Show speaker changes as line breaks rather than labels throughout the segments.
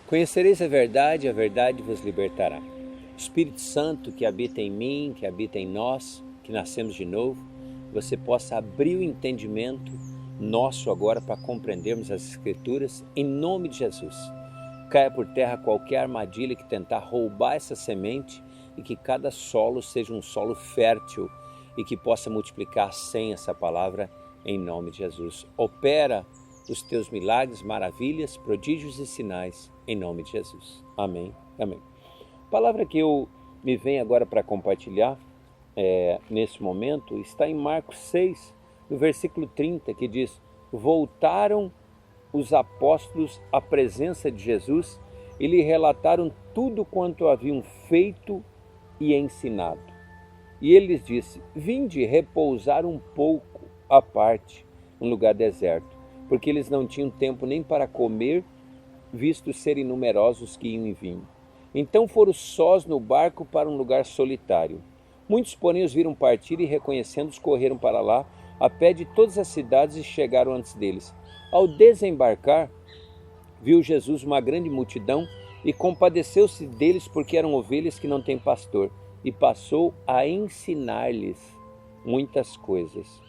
Conhecereis a verdade vos libertará. Espírito Santo que habita em mim, que habita em nós, que nascemos de novo, você possa abrir o entendimento nosso agora para compreendermos as Escrituras, em nome de Jesus. Caia por terra qualquer armadilha que tentar roubar essa semente e que cada solo seja um solo fértil e que possa multiplicar sem essa palavra, em nome de Jesus. Opera os teus milagres, maravilhas, prodígios e sinais, em nome de Jesus. Amém. Amém. A palavra que eu me venho agora para compartilhar nesse momento está em Marcos 6, no versículo 30, que diz: voltaram os apóstolos à presença de Jesus e lhe relataram tudo quanto haviam feito e ensinado. E ele lhes disse: vinde repousar um pouco à parte, num lugar deserto, porque eles não tinham tempo nem para comer, visto serem numerosos que iam e vinham. Então foram sós no barco para um lugar solitário. Muitos, porém, os viram partir e, reconhecendo-os, correram para lá, a pé de todas as cidades, e chegaram antes deles. Ao desembarcar, viu Jesus uma grande multidão e compadeceu-se deles, porque eram ovelhas que não têm pastor, e passou a ensinar-lhes muitas coisas.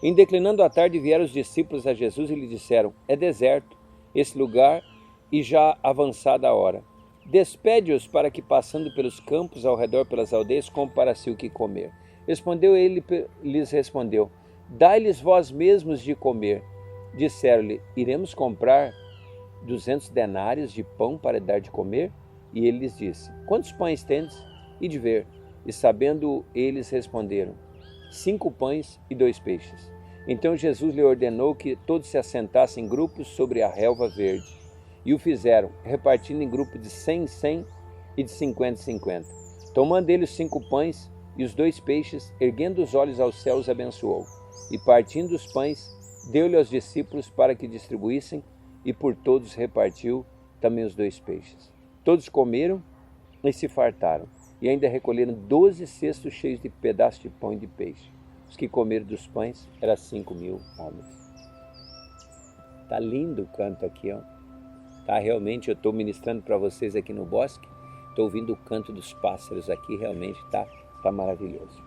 Em declinando a tarde, vieram os discípulos a Jesus e lhe disseram: é deserto esse lugar e já avançada a hora. Despede-os para que, passando pelos campos ao redor, pelas aldeias, compre para si o que comer. Respondeu ele, lhes respondeu: dai-lhes vós mesmos de comer. Disseram-lhe: iremos comprar 200 denários de pão para dar de comer? E ele lhes disse: quantos pães tendes? E de ver. E sabendo, eles responderam: 5 pães e 2 peixes. Então Jesus lhe ordenou que todos se assentassem em grupos sobre a relva verde. E o fizeram, repartindo em grupos de 100 em 100 e de 50 em 50. Tomando ele os 5 pães e os 2 peixes, erguendo os olhos aos céus, abençoou. E partindo os pães, deu-lhe aos discípulos para que distribuíssem, e por todos repartiu também os 2 peixes. Todos comeram e se fartaram, e ainda recolheram 12 cestos cheios de pedaços de pão e de peixe. Os que comeram dos pães eram 5.000 homens. Tá lindo o canto aqui, ó. Tá, realmente, eu estou ministrando para vocês aqui no bosque, estou ouvindo o canto dos pássaros aqui, realmente tá maravilhoso.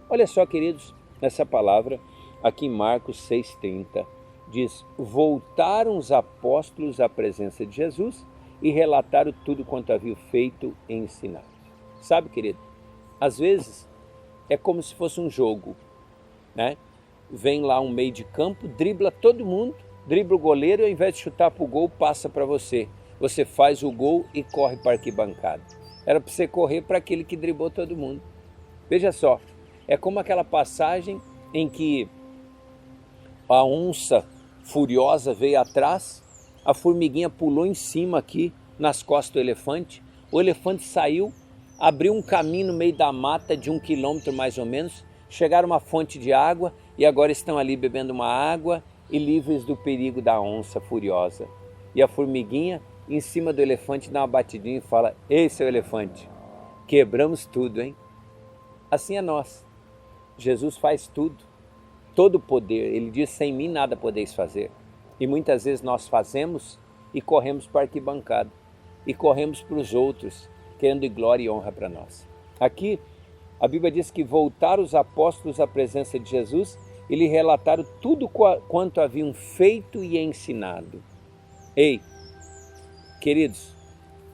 Olha só, queridos, nessa palavra, aqui em Marcos 6,30, diz: voltaram os apóstolos à presença de Jesus e relataram tudo quanto haviam feito e ensinado. Sabe, querido, às vezes é como se fosse um jogo, né? Vem lá um meio de campo, dribla todo mundo, dribla o goleiro e, ao invés de chutar para o gol, passa para você. Você faz o gol e corre para a arquibancada. Era para você correr para aquele que driblou todo mundo. Veja só, é como aquela passagem em que a onça furiosa veio atrás, a formiguinha pulou em cima aqui, nas costas do elefante, o elefante saiu, abriu um caminho no meio da mata de 1 quilômetro mais ou menos, chegaram a uma fonte de água e agora estão ali bebendo uma água e livres do perigo da onça furiosa. E a formiguinha, em cima do elefante, dá uma batidinha e fala: ei, seu elefante, quebramos tudo, hein? Assim é nós. Jesus faz tudo, todo o poder. Ele diz: sem mim nada podeis fazer. E muitas vezes nós fazemos e corremos para a arquibancada. E corremos para os outros, querendo glória e honra para nós. Aqui, a Bíblia diz que voltaram os apóstolos à presença de Jesus e lhe relataram tudo quanto haviam feito e ensinado. Ei, queridos,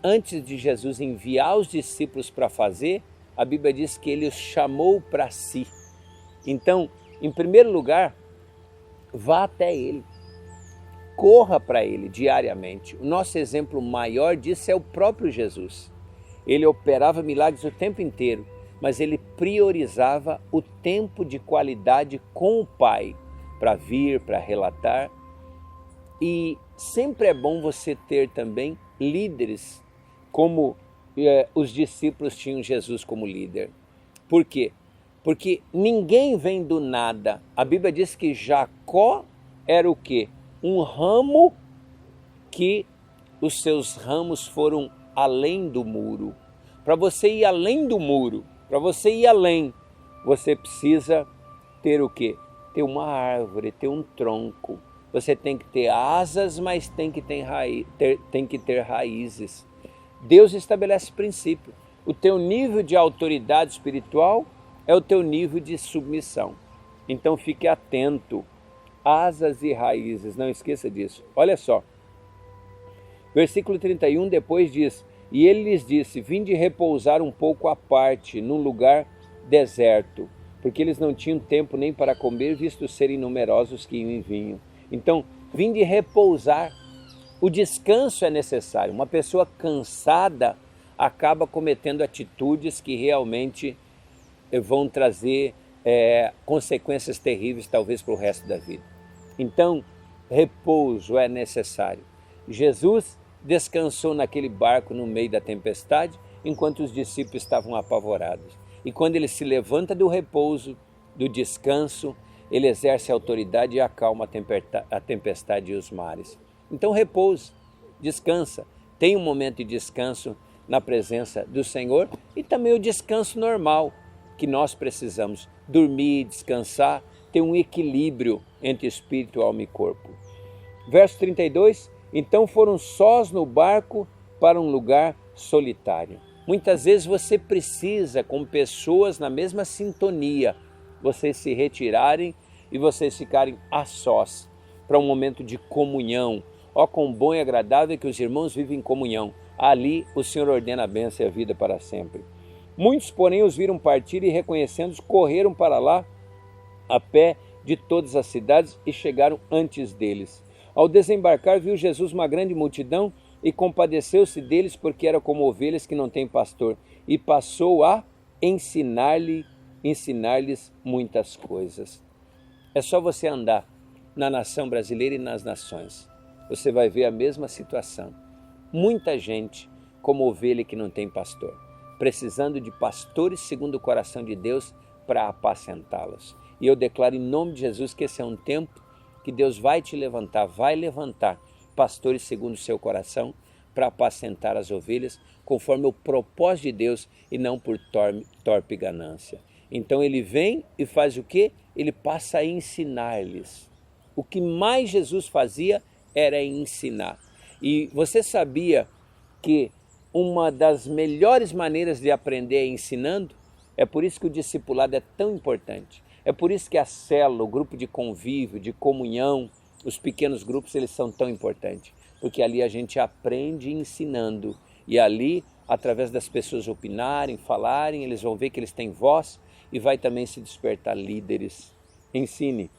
antes de Jesus enviar os discípulos para fazer, a Bíblia diz que ele os chamou para si. Então, em primeiro lugar, vá até ele, corra para ele diariamente. O nosso exemplo maior disso é o próprio Jesus. Ele operava milagres o tempo inteiro, mas ele priorizava o tempo de qualidade com o Pai para vir, para relatar. E sempre é bom você ter também líderes, como os discípulos tinham Jesus como líder. Por quê? Porque ninguém vem do nada. A Bíblia diz que Jacó era o quê? Um ramo que os seus ramos foram além do muro. Para você ir além do muro, para você ir além, você precisa ter o quê? Ter uma árvore, ter um tronco. Você tem que ter asas, mas tem que ter raízes. Deus estabelece princípio. O teu nível de autoridade espiritual é o teu nível de submissão. Então fique atento. Asas e raízes, não esqueça disso. Olha só. Versículo 31 depois diz: e ele lhes disse: vinde repousar um pouco à parte, num lugar deserto, porque eles não tinham tempo nem para comer, visto serem numerosos que iam e vinham. Então, vinde repousar. O descanso é necessário. Uma pessoa cansada acaba cometendo atitudes que realmente vão trazer consequências terríveis, talvez para o resto da vida. Então, repouso é necessário. Jesus descansou naquele barco no meio da tempestade, enquanto os discípulos estavam apavorados. E quando ele se levanta do repouso, do descanso, ele exerce a autoridade e acalma a tempestade e os mares. Então repouse, descansa, tenha um momento de descanso na presença do Senhor e também o descanso normal que nós precisamos, dormir, descansar, ter um equilíbrio entre espírito, alma e corpo. Verso 32, então foram sós no barco para um lugar solitário. Muitas vezes você precisa, com pessoas na mesma sintonia, vocês se retirarem e vocês ficarem a sós, para um momento de comunhão. Ó, quão bom e agradável que os irmãos vivem em comunhão. Ali o Senhor ordena a bênção e a vida para sempre. Muitos, porém, os viram partir e, reconhecendo-os, correram para lá a pé de todas as cidades e chegaram antes deles. Ao desembarcar, viu Jesus uma grande multidão e compadeceu-se deles, porque eram como ovelhas que não têm pastor, e passou a ensinar-lhes muitas coisas. É só você andar na nação brasileira e nas nações. Você vai ver a mesma situação. Muita gente como ovelha que não tem pastor, precisando de pastores segundo o coração de Deus para apacentá-los. E eu declaro em nome de Jesus que esse é um tempo que Deus vai te levantar, vai levantar pastores segundo o seu coração para apacentar as ovelhas conforme o propósito de Deus e não por torpe ganância. Então ele vem e faz o quê? Ele passa a ensinar-lhes. O que mais Jesus fazia era ensinar. E você sabia que uma das melhores maneiras de aprender é ensinando? É por isso que o discipulado é tão importante. É por isso que a célula, o grupo de convívio, de comunhão, os pequenos grupos, eles são tão importantes. Porque ali a gente aprende ensinando. E ali, através das pessoas opinarem, falarem, eles vão ver que eles têm voz e vai também se despertar líderes. Ensine.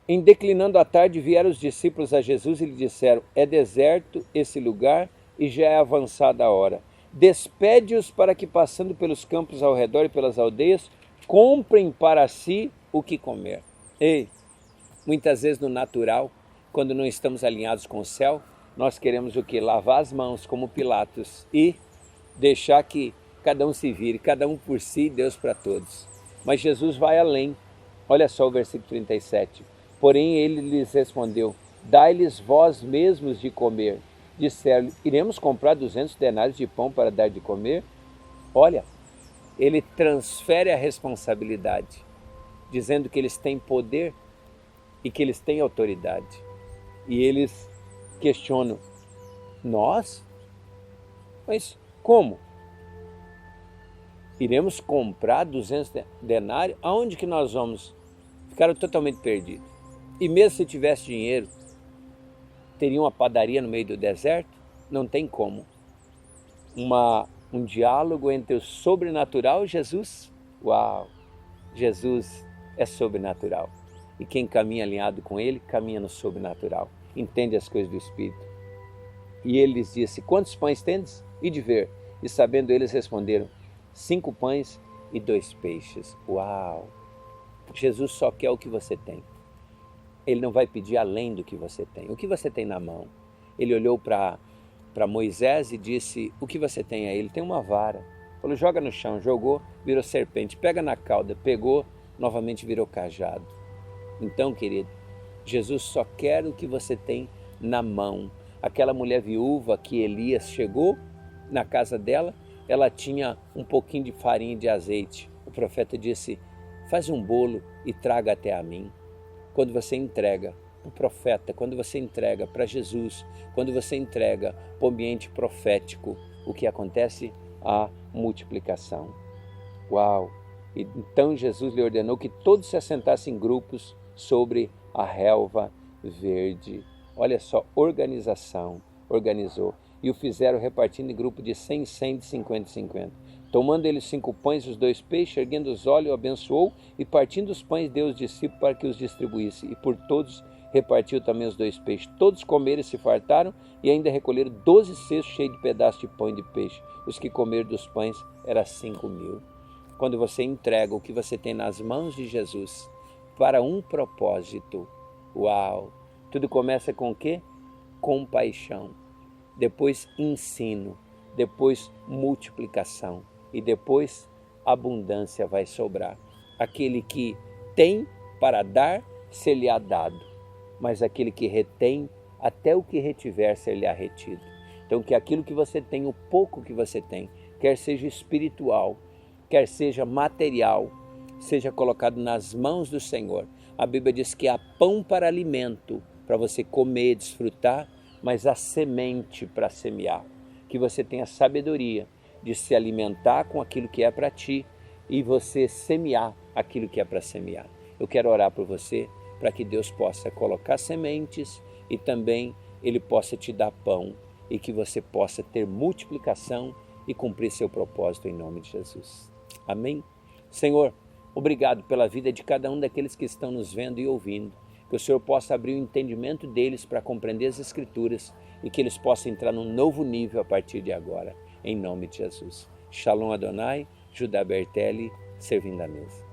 Em declinando a tarde, vieram os discípulos a Jesus e lhe disseram: é deserto esse lugar e já é avançada a hora. Despede-os para que, passando pelos campos ao redor e pelas aldeias, comprem para si o que comer. Ei, muitas vezes no natural, quando não estamos alinhados com o céu, nós queremos o quê? Lavar as mãos como Pilatos e deixar que cada um se vire, cada um por si, Deus para todos. Mas Jesus vai além. Olha só o versículo 37. Porém ele lhes respondeu: dai-lhes vós mesmos de comer. Disseram-lhe: iremos comprar 200 denários de pão para dar de comer? Olha, ele transfere a responsabilidade, dizendo que eles têm poder e que eles têm autoridade. E eles questionam: nós? Mas como? Iremos comprar 200 denários? Aonde que nós vamos? Ficaram totalmente perdidos. E mesmo se tivesse dinheiro, teria uma padaria no meio do deserto? Não tem como. Um diálogo entre o sobrenatural e Jesus? Uau! Jesus é sobrenatural. E quem caminha alinhado com ele, caminha no sobrenatural. Entende as coisas do Espírito. E ele lhes disse: quantos pães tendes? E de ver. E sabendo eles, responderam: 5 pães e 2 peixes. Uau! Jesus só quer o que você tem. Ele não vai pedir além do que você tem. O que você tem na mão? Ele olhou para Moisés e disse: o que você tem aí? Ele tem uma vara. Falou: joga no chão. Jogou, virou serpente. Pega na cauda. Pegou, novamente virou cajado. Então, querido, Jesus só quer o que você tem na mão. Aquela mulher viúva que Elias chegou na casa dela, ela tinha um pouquinho de farinha e de azeite. O profeta disse: faz um bolo e traga até a mim. quando você entrega para o profeta, quando você entrega para Jesus, quando você entrega para o ambiente profético, o que acontece? A multiplicação. Uau! E então Jesus lhe ordenou que todos se assentassem em grupos sobre a relva verde. Olha só, organização, organizou. E o fizeram repartindo em grupo de 100, 100, de 50 e 50. Tomando ele 5 pães e os 2 peixes, erguendo os olhos, o abençoou, e partindo os pães deu aos discípulos para que os distribuísse. E por todos repartiu também os 2 peixes. Todos comeram e se fartaram, e ainda recolheram 12 cestos cheios de pedaços de pão e de peixe. Os que comeram dos pães eram 5.000. Quando você entrega o que você tem nas mãos de Jesus para um propósito, uau! Tudo começa com o quê? Compaixão. Depois ensino, depois multiplicação e depois abundância vai sobrar. Aquele que tem para dar, ser-lhe-á dado, mas aquele que retém, até o que retiver, ser-lhe-á retido. Então que aquilo que você tem, o pouco que você tem, quer seja espiritual, quer seja material, seja colocado nas mãos do Senhor. A Bíblia diz que há pão para alimento, para você comer, desfrutar, mas há semente para semear. Que você tenha sabedoria de se alimentar com aquilo que é para ti e você semear aquilo que é para semear. Eu quero orar por você para que Deus possa colocar sementes e também Ele possa te dar pão e que você possa ter multiplicação e cumprir seu propósito em nome de Jesus. Amém? Senhor, obrigado pela vida de cada um daqueles que estão nos vendo e ouvindo. Que o Senhor possa abrir o entendimento deles para compreender as Escrituras e que eles possam entrar num novo nível a partir de agora, em nome de Jesus. Shalom Adonai, Judá Bertelli, servindo a mesa.